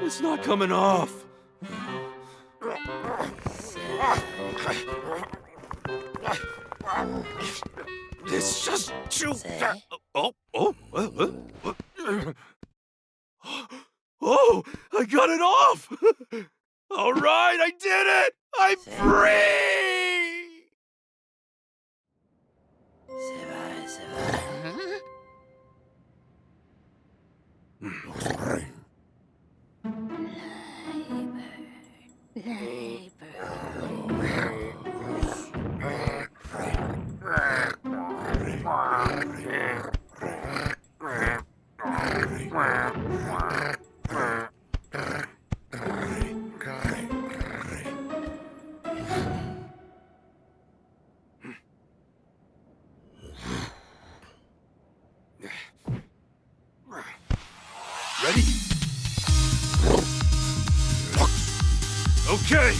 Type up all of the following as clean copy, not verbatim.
It's not coming off. It's just too... Oh, I got it off! All right, I did it! I'm free! Ready? Okay,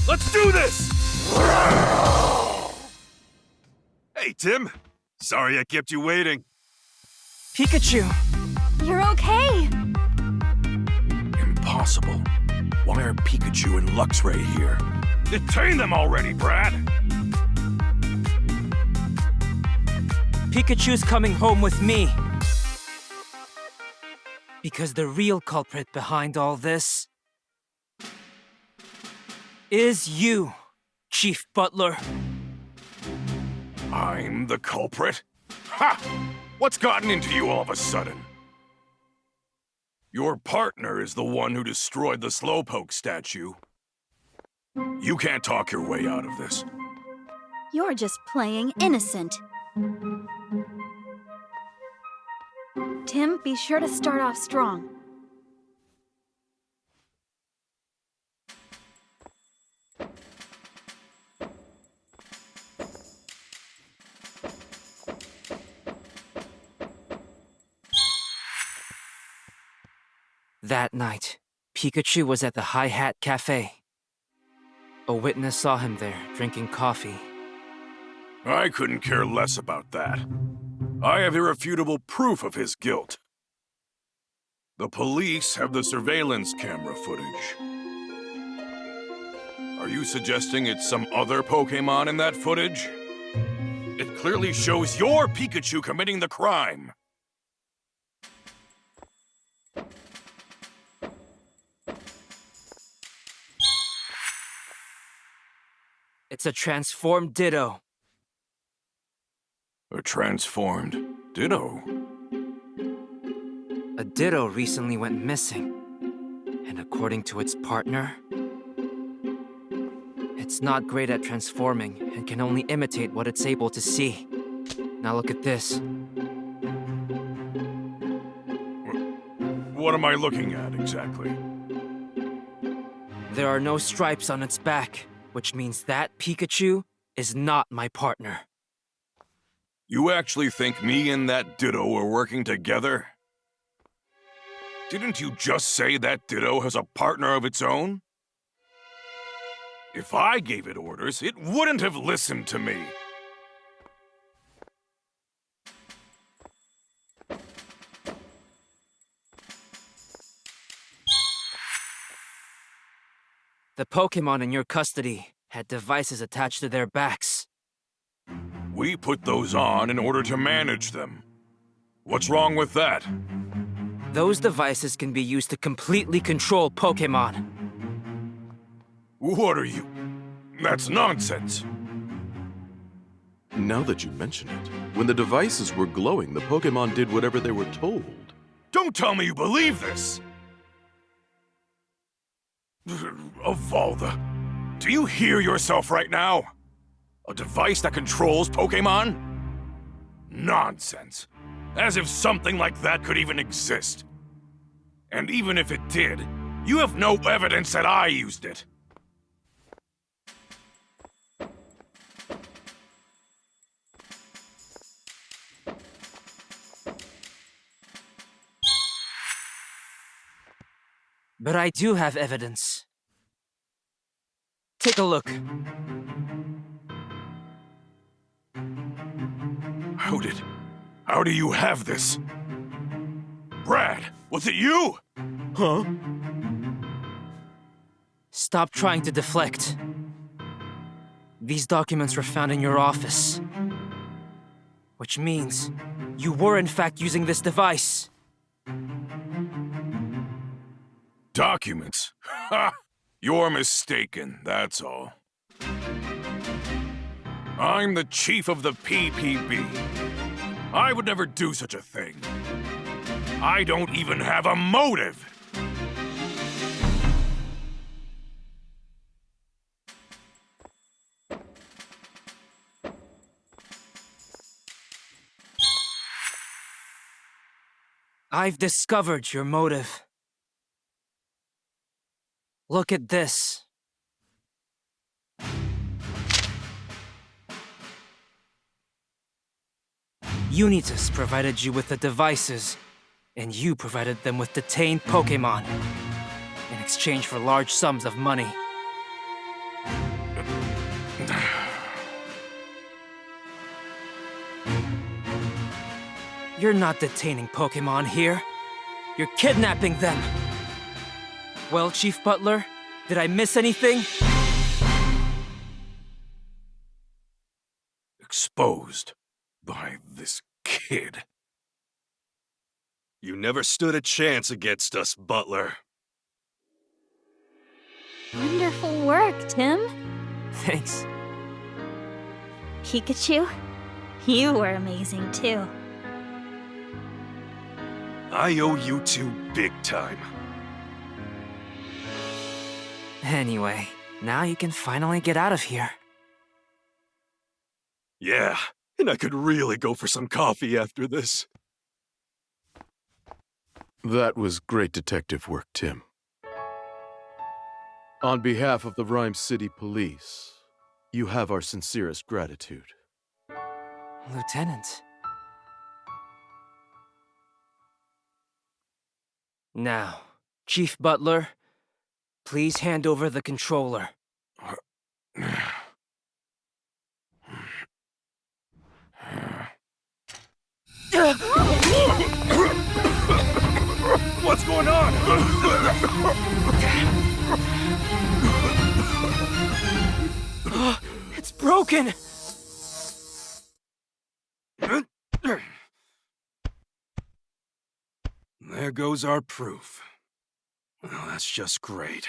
let's do this! Hey, Tim. Sorry I kept you waiting. Pikachu! You're okay! Impossible. Why are Pikachu and Luxray here? Detain them already, Brad! Pikachu's coming home with me. Because the real culprit behind all this is you, Chief Butler. I'm the culprit? Ha! What's gotten into you all of a sudden? Your partner is the one who destroyed the Slowpoke statue. You can't talk your way out of this. You're just playing innocent. Tim, be sure to start off strong. That night, Pikachu was at the High Hat Cafe. A witness saw him there, drinking coffee. I couldn't care less about that. I have irrefutable proof of his guilt. The police have the surveillance camera footage. Are you suggesting it's some other Pokémon in that footage? It clearly shows your Pikachu committing the crime. It's a transformed Ditto. A transformed Ditto? A Ditto recently went missing. And according to its partner, it's not great at transforming and can only imitate what it's able to see. Now look at this. What am I looking at exactly? There are no stripes on its back, which means that Pikachu is not my partner. You actually think me and that Ditto are working together? Didn't you just say that Ditto has a partner of its own? If I gave it orders, it wouldn't have listened to me. The Pokémon in your custody had devices attached to their backs. We put those on in order to manage them. What's wrong with that? Those devices can be used to completely control Pokémon. What are you? That's nonsense. Now that you mention it, when the devices were glowing, the Pokémon did whatever they were told. Don't tell me you believe this! Avalda, do you hear yourself right now? A device that controls Pokémon? Nonsense. As if something like that could even exist. And even if it did, you have no evidence that I used it. But I do have evidence. Take a look. How do you have this? Brad, was it you? Huh? Stop trying to deflect. These documents were found in your office. Which means you were in fact using this device. Documents? Ha! You're mistaken, that's all. I'm the chief of the PPB. I would never do such a thing. I don't even have a motive! I've discovered your motive. Look at this. Unitas provided you with the devices, and you provided them with detained Pokémon in exchange for large sums of money. You're not detaining Pokémon here. You're kidnapping them. Well, Chief Butler, did I miss anything? Exposed by this kid. You never stood a chance against us, Butler. Wonderful work, Tim. Thanks. Pikachu, you were amazing too. I owe you two big time. Anyway, now you can finally get out of here. Yeah, and I could really go for some coffee after this. That was great detective work, Tim. On behalf of the Rhyme City Police, you have our sincerest gratitude. Lieutenant. Now, Chief Butler, please hand over the controller. What's going on? It's broken! There goes our proof. Well, that's just great.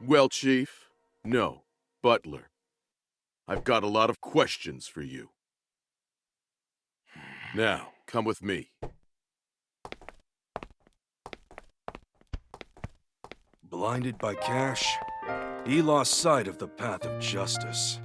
Well, Chief, no, Butler. I've got a lot of questions for you. Now, come with me. Blinded by cash, he lost sight of the path of justice.